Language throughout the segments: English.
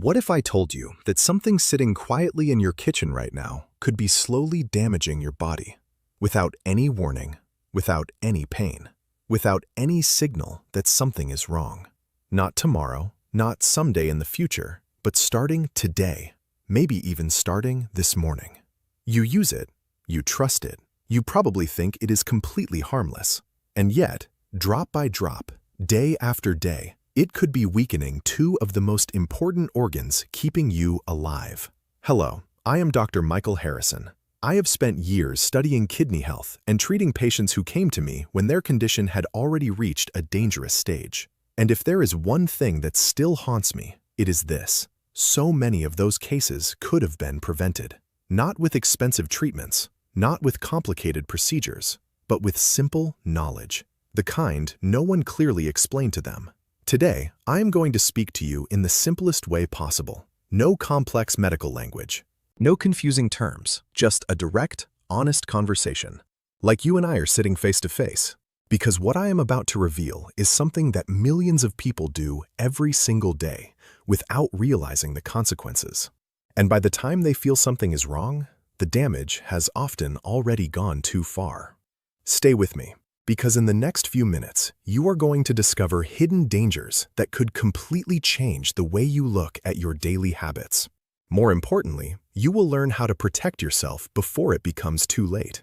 What if I told you that something sitting quietly in your kitchen right now could be slowly damaging your body, without any warning, without any pain, without any signal that something is wrong? Not tomorrow, not someday in the future, but starting today, maybe even starting this morning. You use it, you trust it, you probably think it is completely harmless. And yet, drop by drop, day after day, it could be weakening two of the most important organs keeping you alive. Hello, I am Dr. Michael Harrison. I have spent years studying kidney health and treating patients who came to me when their condition had already reached a dangerous stage. And if there is one thing that still haunts me, it is this. So many of those cases could have been prevented. Not with expensive treatments, not with complicated procedures, but with simple knowledge, the kind no one clearly explained to them. Today, I am going to speak to you in the simplest way possible. No complex medical language, no confusing terms, just a direct, honest conversation, like you and I are sitting face to face. Because what I am about to reveal is something that millions of people do every single day without realizing the consequences. And by the time they feel something is wrong, the damage has often already gone too far. Stay with me, because in the next few minutes, you are going to discover hidden dangers that could completely change the way you look at your daily habits. More importantly, you will learn how to protect yourself before it becomes too late.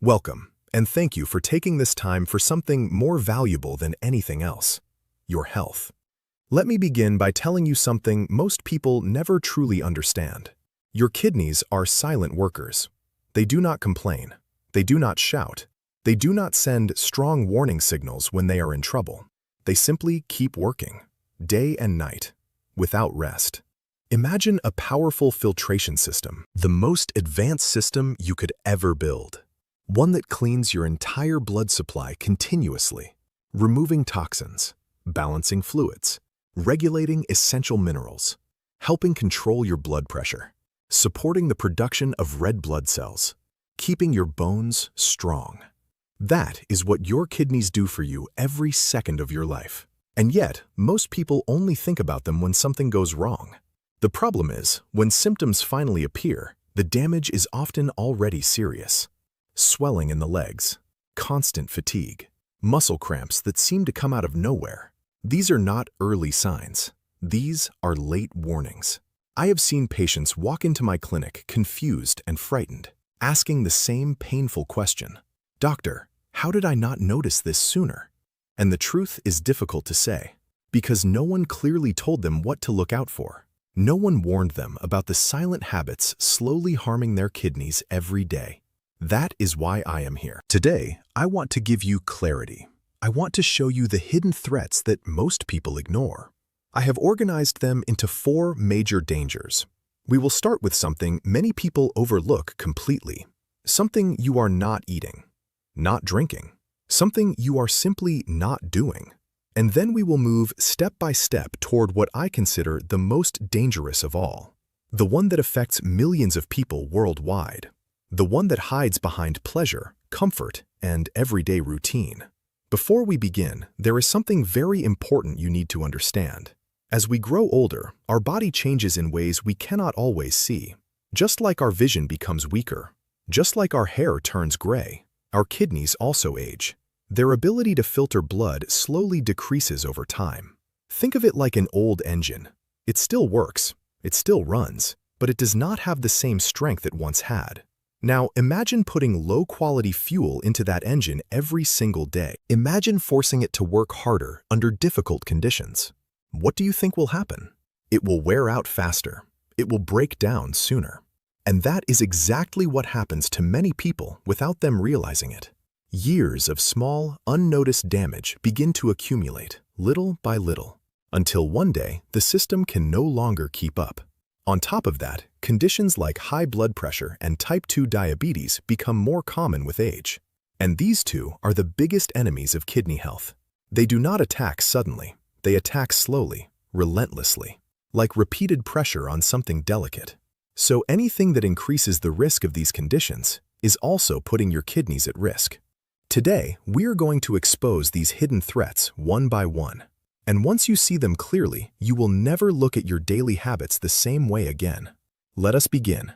Welcome, and thank you for taking this time for something more valuable than anything else: your health. Let me begin by telling you something most people never truly understand. Your kidneys are silent workers. They do not complain. They do not shout. They do not send strong warning signals when they are in trouble. They simply keep working, day and night, without rest. Imagine a powerful filtration system, the most advanced system you could ever build. One that cleans your entire blood supply continuously, removing toxins, balancing fluids, regulating essential minerals, helping control your blood pressure, supporting the production of red blood cells, keeping your bones strong. That is what your kidneys do for you every second of your life. And yet, most people only think about them when something goes wrong. The problem is, when symptoms finally appear, the damage is often already serious. Swelling in the legs, constant fatigue, muscle cramps that seem to come out of nowhere. These are not early signs. These are late warnings. I have seen patients walk into my clinic confused and frightened, asking the same painful question: "Doctor, how did I not notice this sooner?" And the truth is difficult to say, because no one clearly told them what to look out for. No one warned them about the silent habits slowly harming their kidneys every day. That is why I am here. Today, I want to give you clarity. I want to show you the hidden threats that most people ignore. I have organized them into 4 major dangers. We will start with something many people overlook completely. Something you are not eating, not drinking, something you are simply not doing. And then we will move step by step toward what I consider the most dangerous of all. The one that affects millions of people worldwide. The one that hides behind pleasure, comfort, and everyday routine. Before we begin, there is something very important you need to understand. As we grow older, our body changes in ways we cannot always see. Just like our vision becomes weaker, just like our hair turns gray, our kidneys also age. Their ability to filter blood slowly decreases over time. Think of it like an old engine. It still works, it still runs, but it does not have the same strength it once had. Now, imagine putting low-quality fuel into that engine every single day. Imagine forcing it to work harder under difficult conditions. What do you think will happen? It will wear out faster. It will break down sooner. And that is exactly what happens to many people without them realizing it. Years of small, unnoticed damage begin to accumulate, little by little, until one day the system can no longer keep up. On top of that, conditions like high blood pressure and type 2 diabetes become more common with age. And these two are the biggest enemies of kidney health. They do not attack suddenly. They attack slowly, relentlessly, like repeated pressure on something delicate. So anything that increases the risk of these conditions is also putting your kidneys at risk. Today, we are going to expose these hidden threats one by one. And once you see them clearly, you will never look at your daily habits the same way again. Let us begin.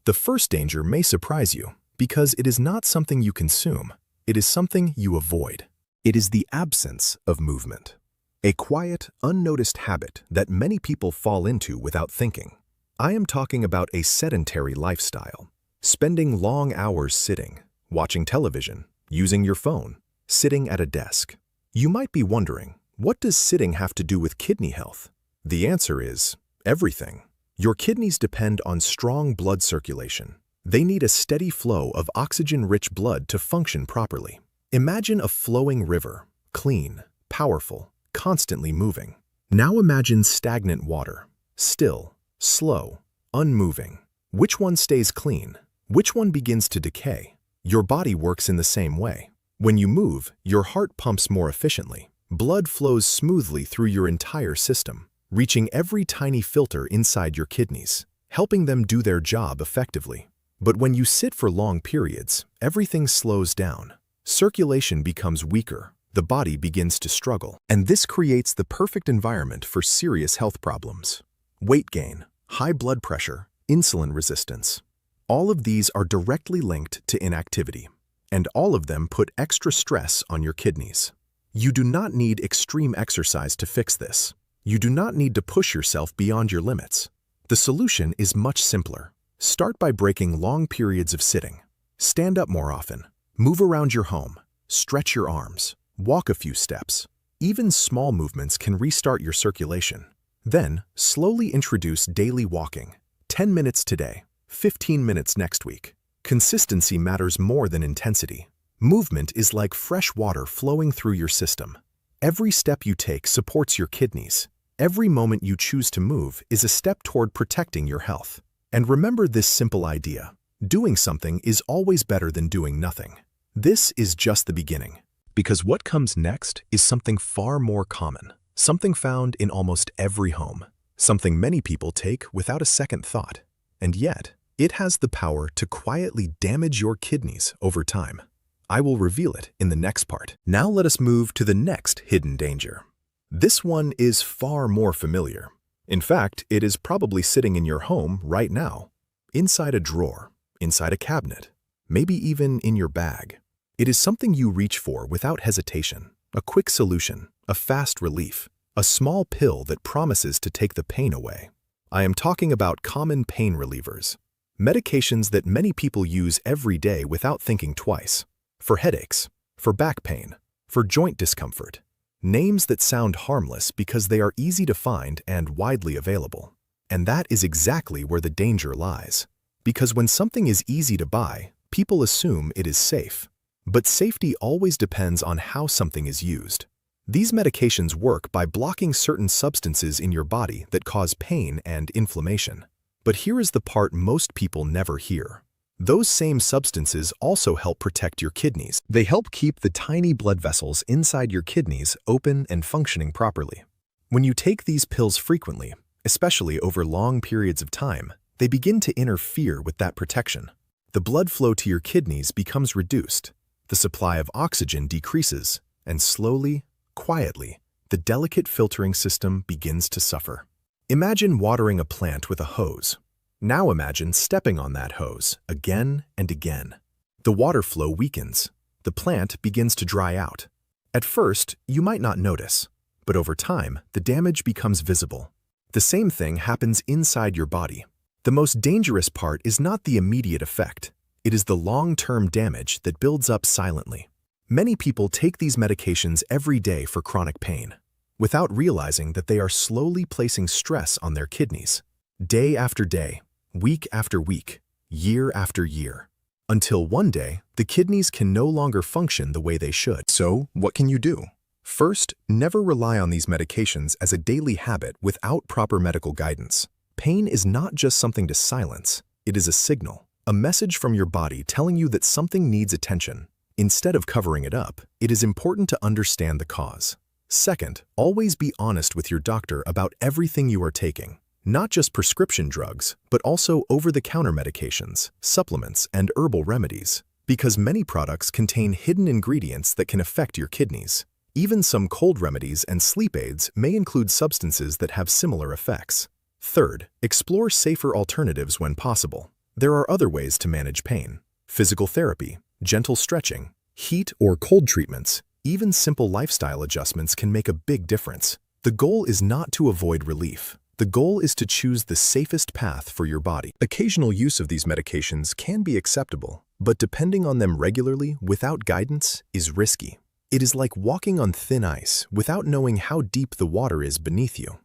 The first danger may surprise you because it is not something you consume. It is something you avoid. It is the absence of movement. A quiet, unnoticed habit that many people fall into without thinking. I am talking about a sedentary lifestyle. Spending long hours sitting, watching television, using your phone, sitting at a desk. You might be wondering, what does sitting have to do with kidney health? The answer is everything. Your kidneys depend on strong blood circulation. They need a steady flow of oxygen-rich blood to function properly. Imagine a flowing river, clean, powerful, constantly moving. Now imagine stagnant water, still, slow, unmoving. Which one stays clean? Which one begins to decay? Your body works in the same way. When you move, your heart pumps more efficiently. Blood flows smoothly through your entire system, reaching every tiny filter inside your kidneys, helping them do their job effectively. But when you sit for long periods, everything slows down. Circulation becomes weaker. The body begins to struggle. And this creates the perfect environment for serious health problems. Weight gain, high blood pressure, insulin resistance. All of these are directly linked to inactivity, and all of them put extra stress on your kidneys. You do not need extreme exercise to fix this. You do not need to push yourself beyond your limits. The solution is much simpler. Start by breaking long periods of sitting. Stand up more often. Move around your home. Stretch your arms. Walk a few steps. Even small movements can restart your circulation. Then, slowly introduce daily walking. 10 minutes today, 15 minutes next week. Consistency matters more than intensity. Movement is like fresh water flowing through your system. Every step you take supports your kidneys. Every moment you choose to move is a step toward protecting your health. And remember this simple idea. Doing something is always better than doing nothing. This is just the beginning. Because what comes next is something far more common. Something found in almost every home. Something many people take without a second thought. And yet, it has the power to quietly damage your kidneys over time. I will reveal it in the next part. Now let us move to the next hidden danger. This one is far more familiar. In fact, it is probably sitting in your home right now, inside a drawer, inside a cabinet, maybe even in your bag. It is something you reach for without hesitation, a quick solution, a fast relief, a small pill that promises to take the pain away. I am talking about common pain relievers, medications that many people use every day without thinking twice, for headaches, for back pain, for joint discomfort. Names that sound harmless because they are easy to find and widely available. And that is exactly where the danger lies. Because when something is easy to buy, people assume it is safe. But safety always depends on how something is used. These medications work by blocking certain substances in your body that cause pain and inflammation. But here is the part most people never hear. Those same substances also help protect your kidneys. They help keep the tiny blood vessels inside your kidneys open and functioning properly. When you take these pills frequently, especially over long periods of time, they begin to interfere with that protection. The blood flow to your kidneys becomes reduced. The supply of oxygen decreases, and slowly, quietly, the delicate filtering system begins to suffer. Imagine watering a plant with a hose. Now imagine stepping on that hose again and again. The water flow weakens. The plant begins to dry out. At first, you might not notice, but over time, the damage becomes visible. The same thing happens inside your body. The most dangerous part is not the immediate effect. It is the long-term damage that builds up silently. Many people take these medications every day for chronic pain, without realizing that they are slowly placing stress on their kidneys. Day after day, week after week, year after year, until one day, the kidneys can no longer function the way they should. So, what can you do? First, never rely on these medications as a daily habit without proper medical guidance. Pain is not just something to silence, it is a signal. A message from your body telling you that something needs attention. Instead of covering it up, it is important to understand the cause. Second, always be honest with your doctor about everything you are taking. Not just prescription drugs, but also over-the-counter medications, supplements, and herbal remedies. Because many products contain hidden ingredients that can affect your kidneys. Even some cold remedies and sleep aids may include substances that have similar effects. Third, explore safer alternatives when possible. There are other ways to manage pain. Physical therapy, gentle stretching, heat or cold treatments, even simple lifestyle adjustments can make a big difference. The goal is not to avoid relief. The goal is to choose the safest path for your body. Occasional use of these medications can be acceptable, but depending on them regularly without guidance is risky. It is like walking on thin ice without knowing how deep the water is beneath you.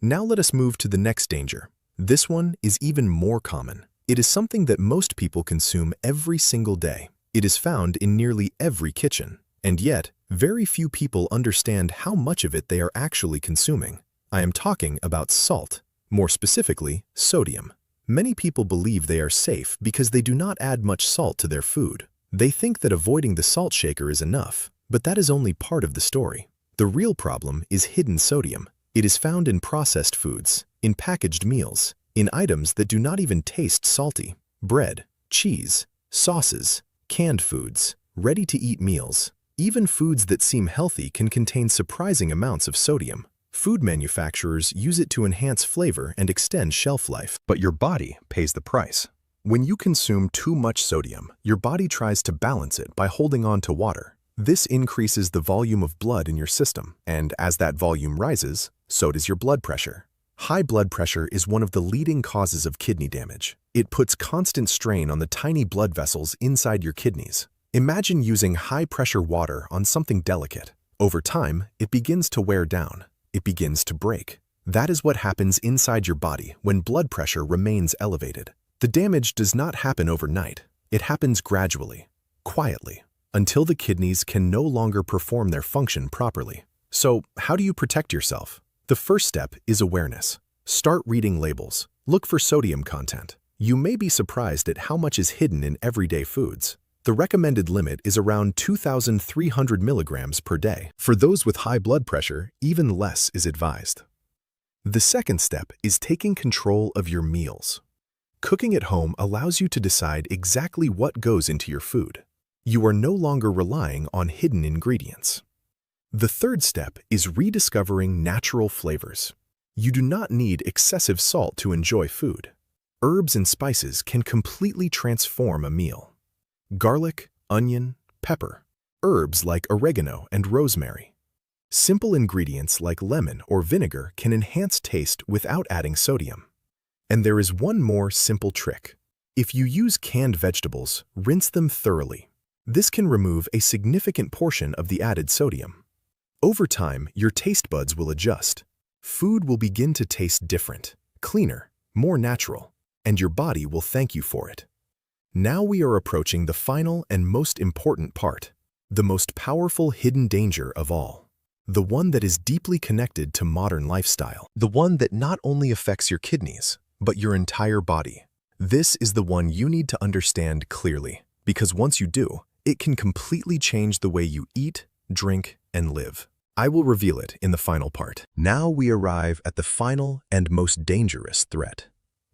Now let us move to the next danger. This one is even more common. It is something that most people consume every single day. It is found in nearly every kitchen, and yet very few people understand how much of it they are actually consuming. I am talking about salt, more specifically, sodium. Many people believe they are safe because they do not add much salt to their food. They think that avoiding the salt shaker is enough, but that is only part of the story. The real problem is hidden sodium. It is found in processed foods, in packaged meals, in items that do not even taste salty: bread, cheese, sauces, canned foods, ready-to-eat meals. Even foods that seem healthy can contain surprising amounts of sodium. Food manufacturers use it to enhance flavor and extend shelf life, but your body pays the price. When you consume too much sodium, your body tries to balance it by holding on to water. This increases the volume of blood in your system, and as that volume rises, so does your blood pressure. High blood pressure is one of the leading causes of kidney damage. It puts constant strain on the tiny blood vessels inside your kidneys. Imagine using high-pressure water on something delicate. Over time, it begins to wear down. It begins to break. That is what happens inside your body when blood pressure remains elevated. The damage does not happen overnight. It happens gradually, quietly, until the kidneys can no longer perform their function properly. So, how do you protect yourself? The first step is awareness. Start reading labels. Look for sodium content. You may be surprised at how much is hidden in everyday foods. The recommended limit is around 2,300 milligrams per day. For those with high blood pressure, even less is advised. The second step is taking control of your meals. Cooking at home allows you to decide exactly what goes into your food. You are no longer relying on hidden ingredients. The third step is rediscovering natural flavors. You do not need excessive salt to enjoy food. Herbs and spices can completely transform a meal. Garlic, onion, pepper. Herbs like oregano and rosemary. Simple ingredients like lemon or vinegar can enhance taste without adding sodium. And there is one more simple trick. If you use canned vegetables, rinse them thoroughly. This can remove a significant portion of the added sodium. Over time, your taste buds will adjust. Food will begin to taste different, cleaner, more natural, and your body will thank you for it. Now we are approaching the final and most important part, the most powerful hidden danger of all. The one that is deeply connected to modern lifestyle. The one that not only affects your kidneys, but your entire body. This is the one you need to understand clearly, because once you do, it can completely change the way you eat, drink, and live. I will reveal it in the final part. Now we arrive at the final and most dangerous threat.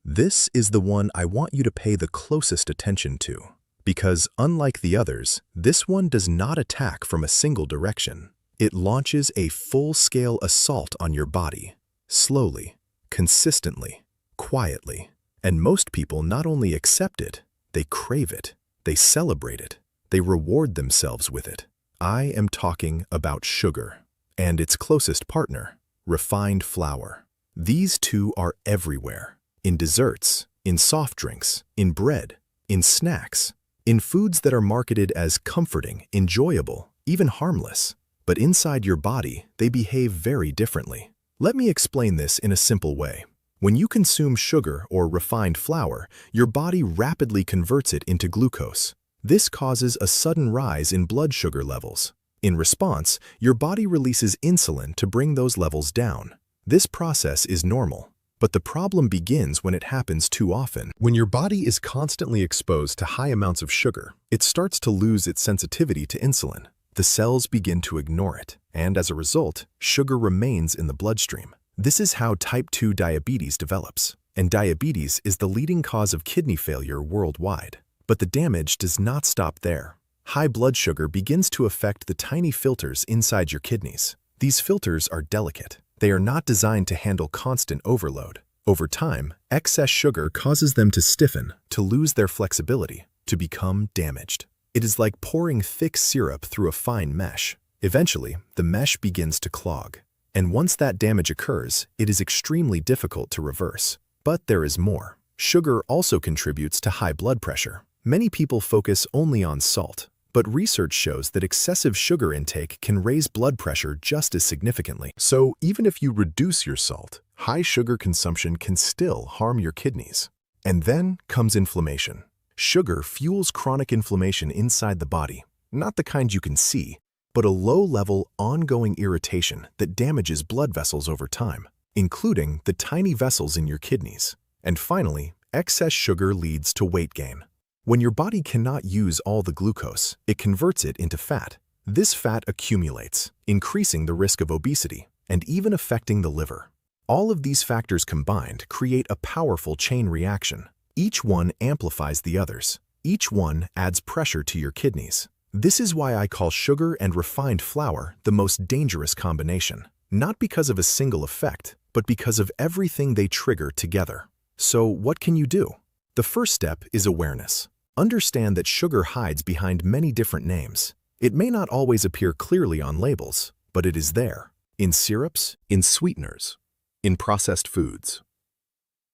This is the one I want you to pay the closest attention to, because unlike the others, this one does not attack from a single direction. It launches a full-scale assault on your body, slowly, consistently, quietly. And most people not only accept it, they crave it, they celebrate it, they reward themselves with it. I am talking about sugar and its closest partner, refined flour. These two are everywhere. In desserts, in soft drinks, in bread, in snacks, in foods that are marketed as comforting, enjoyable, even harmless. But inside your body, they behave very differently. Let me explain this in a simple way. When you consume sugar or refined flour, your body rapidly converts it into glucose. This causes a sudden rise in blood sugar levels. In response, your body releases insulin to bring those levels down. This process is normal. But the problem begins when it happens too often. When your body is constantly exposed to high amounts of sugar, it starts to lose its sensitivity to insulin. The cells begin to ignore it, and as a result, sugar remains in the bloodstream. This is how type 2 diabetes develops, and diabetes is the leading cause of kidney failure worldwide. But the damage does not stop there. High blood sugar begins to affect the tiny filters inside your kidneys. These filters are delicate. They are not designed to handle constant overload. Over time, excess sugar causes them to stiffen, to lose their flexibility, to become damaged. It is like pouring thick syrup through a fine mesh. Eventually, the mesh begins to clog. And once that damage occurs, it is extremely difficult to reverse. But there is more. Sugar also contributes to high blood pressure. Many people focus only on salt, but research shows that excessive sugar intake can raise blood pressure just as significantly. So even if you reduce your salt, high sugar consumption can still harm your kidneys. And then comes inflammation. Sugar fuels chronic inflammation inside the body, not the kind you can see, but a low-level, ongoing irritation that damages blood vessels over time, including the tiny vessels in your kidneys. And finally, excess sugar leads to weight gain. When your body cannot use all the glucose, it converts it into fat. This fat accumulates, increasing the risk of obesity and even affecting the liver. All of these factors combined create a powerful chain reaction. Each one amplifies the others. Each one adds pressure to your kidneys. This is why I call sugar and refined flour the most dangerous combination. Not because of a single effect, but because of everything they trigger together. So what can you do? The first step is awareness. Understand that sugar hides behind many different names. It may not always appear clearly on labels, but it is there. In syrups, in sweeteners, in processed foods.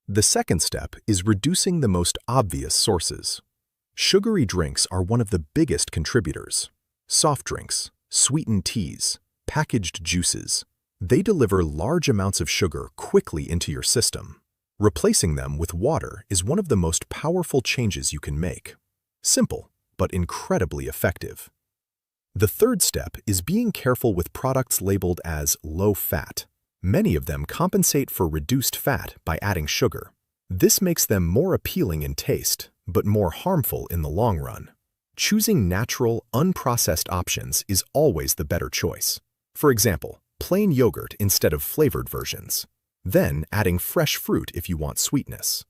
The second step is reducing the most obvious sources. Sugary drinks are one of the biggest contributors. Soft drinks, sweetened teas, packaged juices. They deliver large amounts of sugar quickly into your system. Replacing them with water is one of the most powerful changes you can make. Simple, but incredibly effective. The third step is being careful with products labeled as low-fat. Many of them compensate for reduced fat by adding sugar. This makes them more appealing in taste, but more harmful in the long run. Choosing natural, unprocessed options is always the better choice. For example, plain yogurt instead of flavored versions. Then adding fresh fruit if you want sweetness.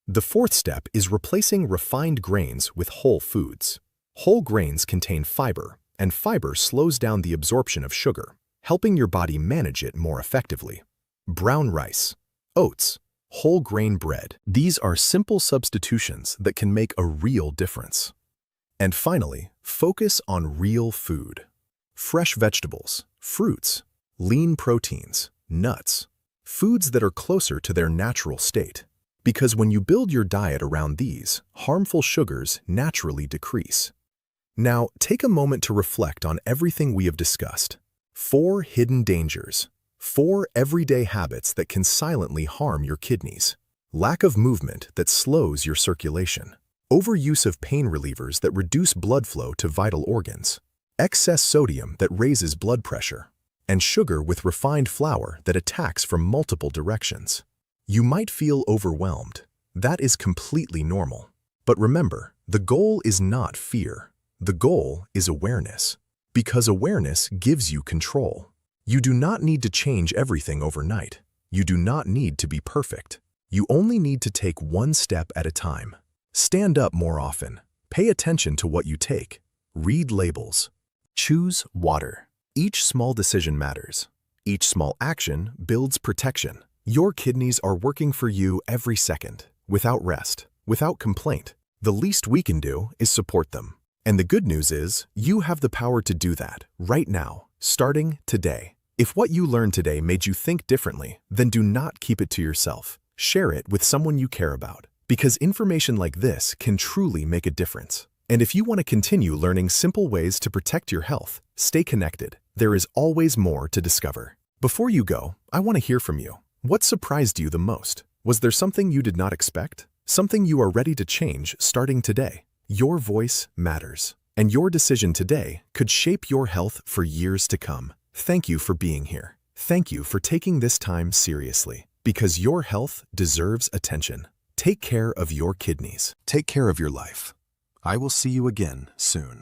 The fourth step is replacing refined grains with whole foods. Whole grains contain fiber, and fiber slows down the absorption of sugar, helping your body manage it more effectively. Brown rice, oats, whole grain bread. These are simple substitutions that can make a real difference. And finally, focus on real food. Fresh vegetables, fruits, lean proteins, nuts. Foods that are closer to their natural state. Because when you build your diet around these, harmful sugars naturally decrease. Now, take a moment to reflect on everything we have discussed. 4 hidden dangers. 4 everyday habits that can silently harm your kidneys. Lack of movement that slows your circulation. Overuse of pain relievers that reduce blood flow to vital organs. Excess sodium that raises blood pressure. And sugar with refined flour that attacks from multiple directions. You might feel overwhelmed. That is completely normal. But remember, the goal is not fear. The goal is awareness. Because awareness gives you control. You do not need to change everything overnight. You do not need to be perfect. You only need to take one step at a time. Stand up more often. Pay attention to what you take. Read labels. Choose water. Each small decision matters. Each small action builds protection. Your kidneys are working for you every second, without rest, without complaint. The least we can do is support them. And the good news is, you have the power to do that, right now, starting today. If what you learned today made you think differently, then do not keep it to yourself. Share it with someone you care about, because information like this can truly make a difference. And if you want to continue learning simple ways to protect your health, stay connected. There is always more to discover. Before you go, I want to hear from you. What surprised you the most? Was there something you did not expect? Something you are ready to change starting today? Your voice matters, and your decision today could shape your health for years to come. Thank you for being here. Thank you for taking this time seriously, because your health deserves attention. Take care of your kidneys. Take care of your life. I will see you again soon.